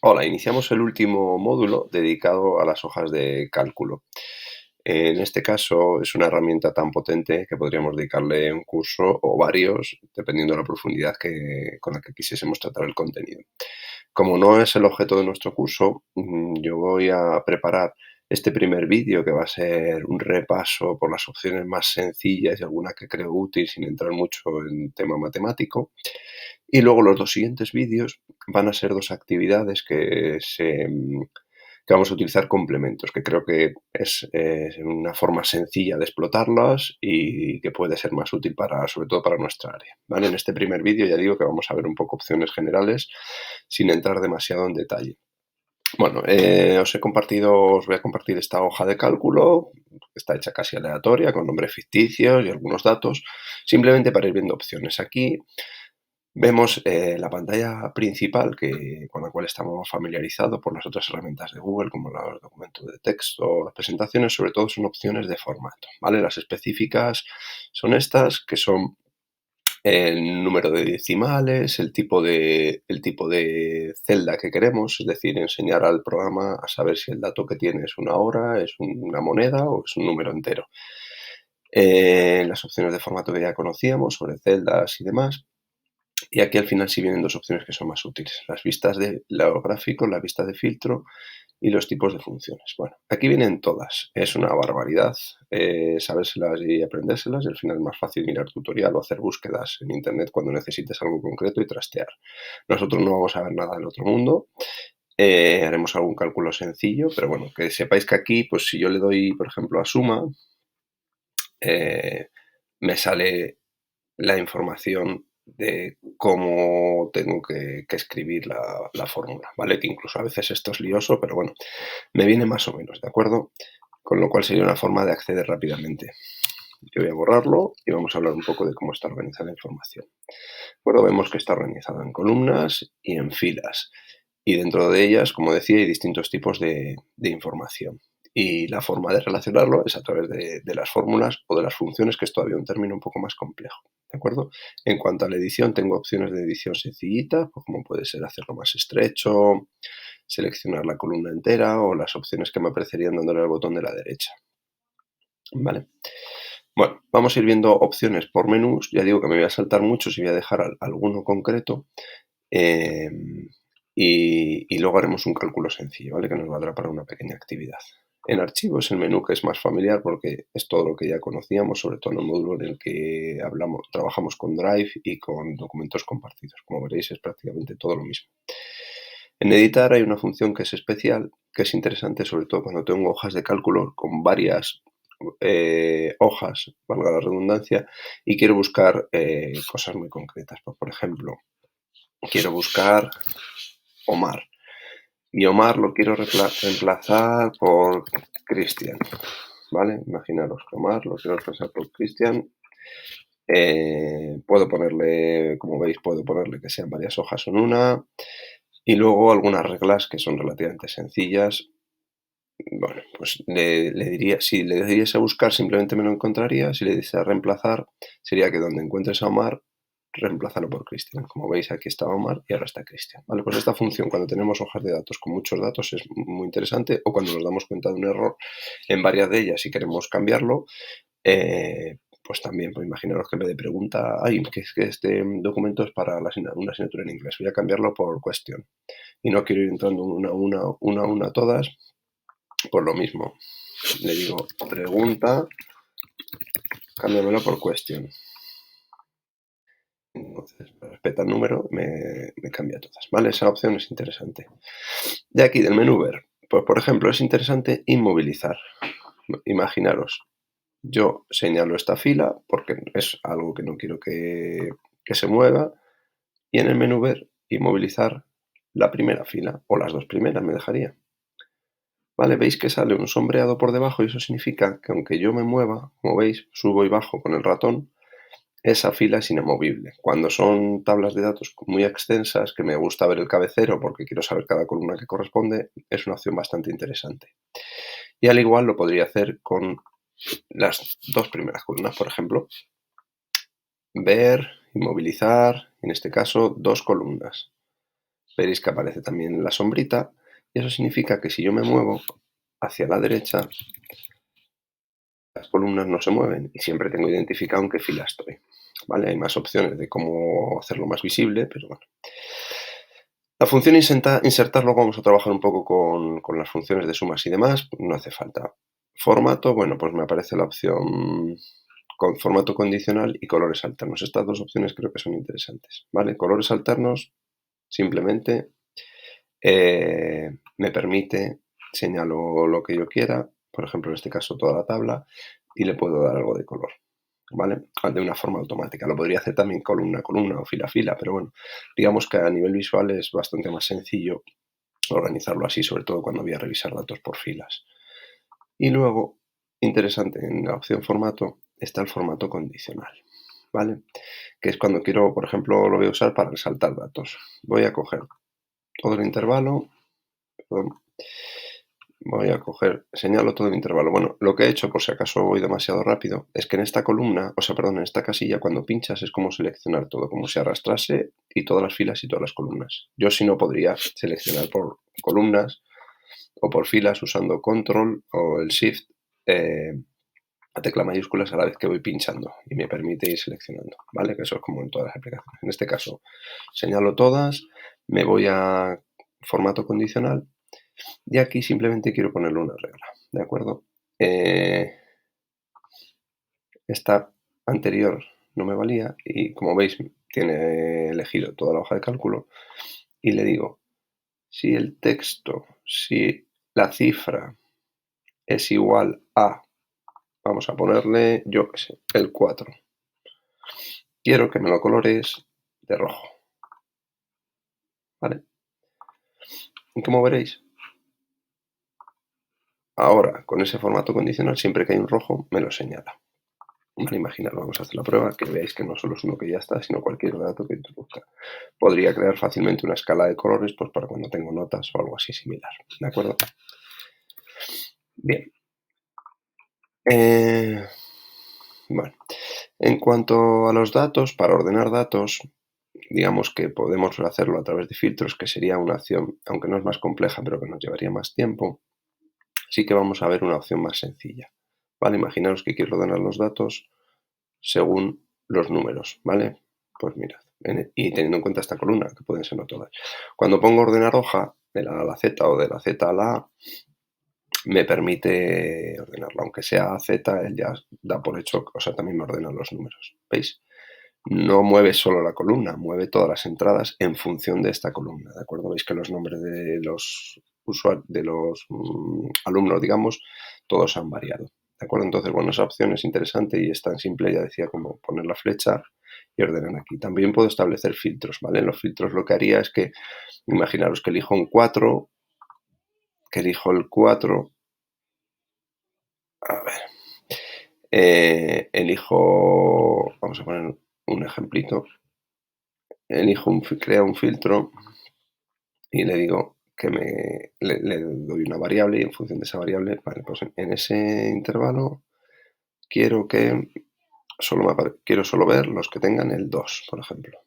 Hola, iniciamos el último módulo dedicado a las hojas de cálculo. En este caso es una herramienta tan potente que podríamos dedicarle un curso o varios, dependiendo de la profundidad con la que quisiésemos tratar el contenido. Como no es el objeto de nuestro curso, yo voy a preparar este primer vídeo que va a ser un repaso por las opciones más sencillas y alguna que creo útil sin entrar mucho en tema matemático. Y luego los dos siguientes vídeos van a ser dos actividades que vamos a utilizar complementos, que creo que es una forma sencilla de explotarlas y que puede ser más útil sobre todo para nuestra área, ¿vale? En este primer vídeo ya digo que vamos a ver un poco opciones generales sin entrar demasiado en detalle. Bueno, os voy a compartir esta hoja de cálculo, que está hecha casi aleatoria, con nombres ficticios y algunos datos, simplemente para ir viendo opciones. Aquí vemos la pantalla principal con la cual estamos familiarizados por las otras herramientas de Google, como los documentos de texto, las presentaciones, sobre todo son opciones de formato, ¿vale? Las específicas son estas, que son el número de decimales, el tipo de celda que queremos, es decir, enseñar al programa a saber si el dato que tiene es una hora, es una moneda o es un número entero. Las opciones de formato que ya conocíamos sobre celdas y demás. Y aquí al final sí vienen dos opciones que son más útiles, las vistas de los gráficos, la vista de filtro y los tipos de funciones. Bueno, aquí vienen todas. Es una barbaridad sabérselas y aprendérselas, y al final es más fácil mirar tutorial o hacer búsquedas en internet cuando necesites algo concreto y trastear. Nosotros no vamos a ver nada del otro mundo. Haremos algún cálculo sencillo, pero bueno, que sepáis que aquí, pues si yo le doy, por ejemplo, a suma, eh, me sale la información de cómo tengo que escribir la fórmula, ¿vale? Que incluso a veces esto es lioso, pero bueno, me viene más o menos, ¿de acuerdo? Con lo cual sería una forma de acceder rápidamente. Yo voy a borrarlo y vamos a hablar un poco de cómo está organizada la información. Bueno, vemos que está organizada en columnas y en filas. Y dentro de ellas, como decía, hay distintos tipos de información. Y la forma de relacionarlo es a través de las fórmulas o de las funciones, que es todavía un término un poco más complejo. ¿De acuerdo? En cuanto a la edición, tengo opciones de edición sencillita, pues como puede ser hacerlo más estrecho, seleccionar la columna entera o las opciones que me aparecerían dándole al botón de la derecha. ¿Vale? Bueno, vamos a ir viendo opciones por menús. Ya digo que me voy a saltar muchos y voy a dejar alguno concreto. eh, y luego haremos un cálculo sencillo, ¿vale? Que nos valdrá para una pequeña actividad. En archivos, el menú que es más familiar porque es todo lo que ya conocíamos, sobre todo en el módulo en el que trabajamos con Drive y con documentos compartidos. Como veréis, es prácticamente todo lo mismo. En editar hay una función que es especial, que es interesante, sobre todo cuando tengo hojas de cálculo con varias hojas, valga la redundancia, y quiero buscar cosas muy concretas. Pues, por ejemplo, quiero buscar Omar. Y Omar lo quiero reemplazar por Cristian, ¿vale? Imaginaros que Omar lo quiero reemplazar por Cristian. Puedo ponerle, como veis, puedo ponerle que sean varias hojas en una. Y luego algunas reglas que son relativamente sencillas. Bueno, pues le diría, si le diese a buscar simplemente me lo encontraría, si le diese a reemplazar sería que donde encuentres a Omar, reemplázalo por Cristian. Como veis, aquí está Omar y ahora está Cristian. Vale, pues esta función cuando tenemos hojas de datos con muchos datos es muy interesante, o cuando nos damos cuenta de un error en varias de ellas y queremos cambiarlo, pues también, pues imaginaros que en vez de pregunta, ay, que es que este documento es para una asignatura en inglés, voy a cambiarlo por question. Y no quiero ir entrando una a una todas, por lo mismo. Le digo pregunta, cámbiamelo por question. Entonces, respeta el número, me cambia todas. ¿Vale? Esa opción es interesante. De aquí, del menú ver, pues por ejemplo, es interesante inmovilizar. Imaginaros, yo señalo esta fila porque es algo que no quiero que se mueva, y en el menú ver, inmovilizar la primera fila o las dos primeras me dejaría. Vale, veis que sale un sombreado por debajo y eso significa que aunque yo me mueva, como veis, subo y bajo con el ratón, esa fila es inamovible. Cuando son tablas de datos muy extensas, que me gusta ver el cabecero porque quiero saber cada columna que corresponde, es una opción bastante interesante. Y al igual lo podría hacer con las dos primeras columnas, por ejemplo. Ver, inmovilizar, en este caso, dos columnas. veréis que aparece también la sombrita, y eso significa que si yo me muevo hacia la derecha, las columnas no se mueven y siempre tengo identificado en qué fila estoy. ¿Vale? Hay más opciones de cómo hacerlo más visible, pero bueno. La función insertar, luego vamos a trabajar un poco con las funciones de sumas y demás, no hace falta. Formato, bueno, pues me aparece la opción con formato condicional y colores alternos. Estas dos opciones creo que son interesantes, ¿vale? Colores alternos, simplemente me permite, señalo lo que yo quiera, por ejemplo, en este caso toda la tabla, y le puedo dar algo de color, ¿vale? De una forma automática. Lo podría hacer también columna a columna o fila a fila, pero bueno, digamos que a nivel visual es bastante más sencillo organizarlo así, sobre todo cuando voy a revisar datos por filas. Y luego, interesante, en la opción formato está el formato condicional, ¿vale? Que es cuando quiero, por ejemplo, lo voy a usar para resaltar datos. Voy a coger todo el intervalo, perdón, voy a coger, señalo todo el intervalo. Bueno, lo que he hecho, por si acaso voy demasiado rápido, es que en esta columna, o sea, perdón, en esta casilla, cuando pinchas es como seleccionar todo, como si arrastrase y todas las filas y todas las columnas. Yo si no podría seleccionar por columnas o por filas usando control o el shift, la tecla mayúsculas a la vez que voy pinchando y me permite ir seleccionando, ¿vale? Que eso es como en todas las aplicaciones. En este caso, señalo todas, me voy a formato condicional y aquí simplemente quiero ponerle una regla, ¿de acuerdo? Esta anterior no me valía y como veis tiene elegido toda la hoja de cálculo y le digo, si el texto, si la cifra es igual a, vamos a ponerle, yo qué sé, el 4. Quiero que me lo colores de rojo, ¿vale? Y como veréis, ahora con ese formato condicional, siempre que hay un rojo, me lo señala. Vale, imaginar, vamos a hacer la prueba, que veáis que no solo es uno que ya está, sino cualquier dato que introduzca. Podría crear fácilmente una escala de colores pues para cuando tengo notas o algo así similar, ¿de acuerdo? Bien. Bueno, en cuanto a los datos, para ordenar datos, digamos que podemos hacerlo a través de filtros, que sería una opción, aunque no es más compleja, pero que nos llevaría más tiempo. Sí que vamos a ver una opción más sencilla, ¿vale? Imaginaos que quiero ordenar los datos según los números, ¿vale? Pues mirad, y teniendo en cuenta esta columna, que pueden ser no todas. Cuando pongo ordenar hoja, de la A a la Z o de la Z a la A, me permite ordenarlo, aunque sea Z, él ya da por hecho, o sea, también me ordena los números, ¿veis? No mueve solo la columna, mueve todas las entradas en función de esta columna, ¿de acuerdo? Veis que los nombres de los usuarios, de los alumnos, digamos, todos han variado, ¿de acuerdo? Entonces, bueno, esa opción es interesante y es tan simple, ya decía, como poner la flecha y ordenar aquí. También puedo establecer filtros, ¿vale? En los filtros lo que haría es que, imaginaros que elijo un 4, que elijo el 4, a ver, elijo, vamos a poner un ejemplito, creo un filtro y le digo que le doy una variable y en función de esa variable, vale, pues en ese intervalo quiero que quiero solo ver los que tengan el 2, por ejemplo.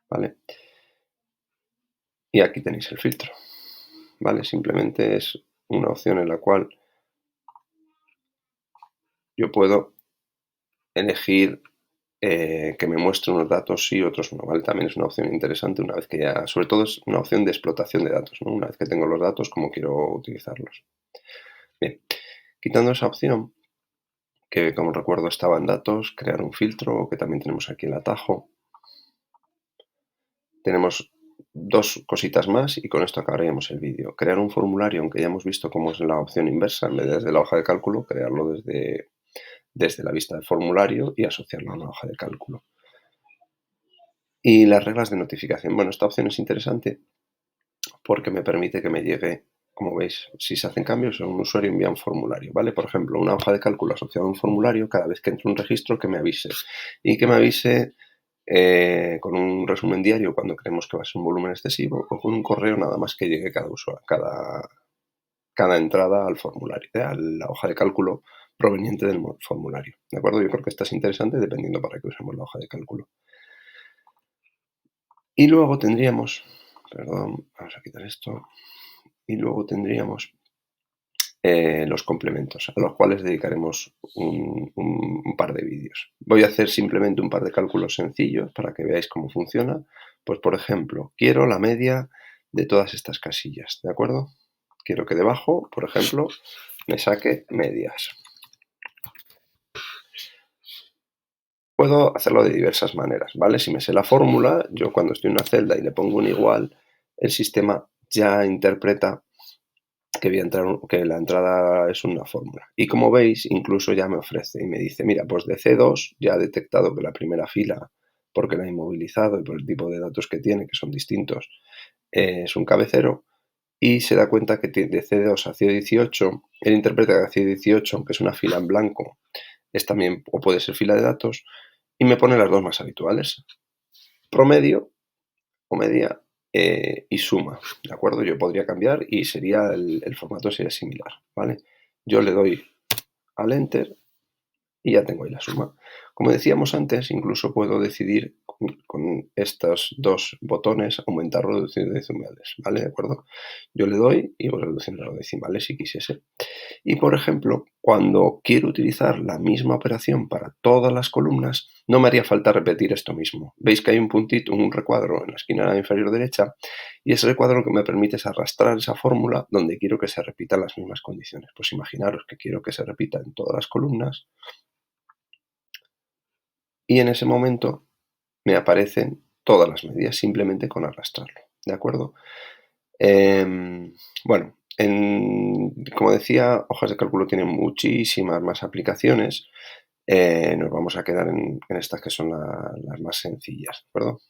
¿Vale? Y aquí tenéis el filtro. ¿Vale? Simplemente es una opción en la cual yo puedo elegir que me muestre unos datos y otros no, ¿vale? También es una opción interesante una vez que ya, sobre todo es una opción de explotación de datos, ¿no? Una vez que tengo los datos, cómo quiero utilizarlos. Bien, quitando esa opción, que como recuerdo estaba en datos, crear un filtro, que también tenemos aquí el atajo. Tenemos dos cositas más y con esto acabaríamos el vídeo. Crear un formulario, aunque ya hemos visto cómo es la opción inversa, en vez de desde la hoja de cálculo, crearlo desde la vista del formulario y asociarlo a una hoja de cálculo. Y las reglas de notificación. Bueno, esta opción es interesante porque me permite que me llegue, como veis, si se hacen cambios, un usuario envía un formulario, ¿vale? Por ejemplo, una hoja de cálculo asociada a un formulario, cada vez que entre un registro que me avise. Y que me avise con un resumen diario cuando creemos que va a ser un volumen excesivo o con un correo nada más que llegue cada usuario, cada entrada al formulario, a la hoja de cálculo proveniente del formulario. ¿De acuerdo? Yo creo que esto es interesante dependiendo para qué usemos la hoja de cálculo. Y luego tendríamos, perdón, vamos a quitar esto, y luego tendríamos los complementos, a los cuales dedicaremos un par de vídeos. Voy a hacer simplemente un par de cálculos sencillos para que veáis cómo funciona. Pues, por ejemplo, quiero la media de todas estas casillas, ¿de acuerdo? Quiero que debajo, por ejemplo, me saque medias. Puedo hacerlo de diversas maneras, ¿vale? Si me sé la fórmula, yo cuando estoy en una celda y le pongo un igual, el sistema ya interpreta que la entrada es una fórmula. Y como veis, incluso ya me ofrece y me dice, mira, pues de C2 ya ha detectado que la primera fila, porque la he inmovilizado y por el tipo de datos que tiene, que son distintos, es un cabecero, y se da cuenta que de C2 a C18, él interpreta que C18, aunque es una fila en blanco, es también, o puede ser fila de datos, y me pone las dos más habituales, promedio o media y suma, ¿de acuerdo? Yo podría cambiar y sería el formato sería similar, ¿vale? Yo le doy al Enter y ya tengo ahí la suma. Como decíamos antes, incluso puedo decidir con estos dos botones aumentar o reducir decimales, ¿vale? ¿De acuerdo? Yo le doy y voy reduciendo los decimales si quisiese. Y, por ejemplo, cuando quiero utilizar la misma operación para todas las columnas, no me haría falta repetir esto mismo. Veis que hay un puntito, un recuadro en la esquina inferior derecha, y ese recuadro lo que me permite es arrastrar esa fórmula donde quiero que se repitan las mismas condiciones. Pues imaginaros que quiero que se repita en todas las columnas, y en ese momento me aparecen todas las medidas simplemente con arrastrarlo, ¿de acuerdo? Bueno, como decía, hojas de cálculo tienen muchísimas más aplicaciones. Nos vamos a quedar en estas que son las más sencillas, ¿de acuerdo?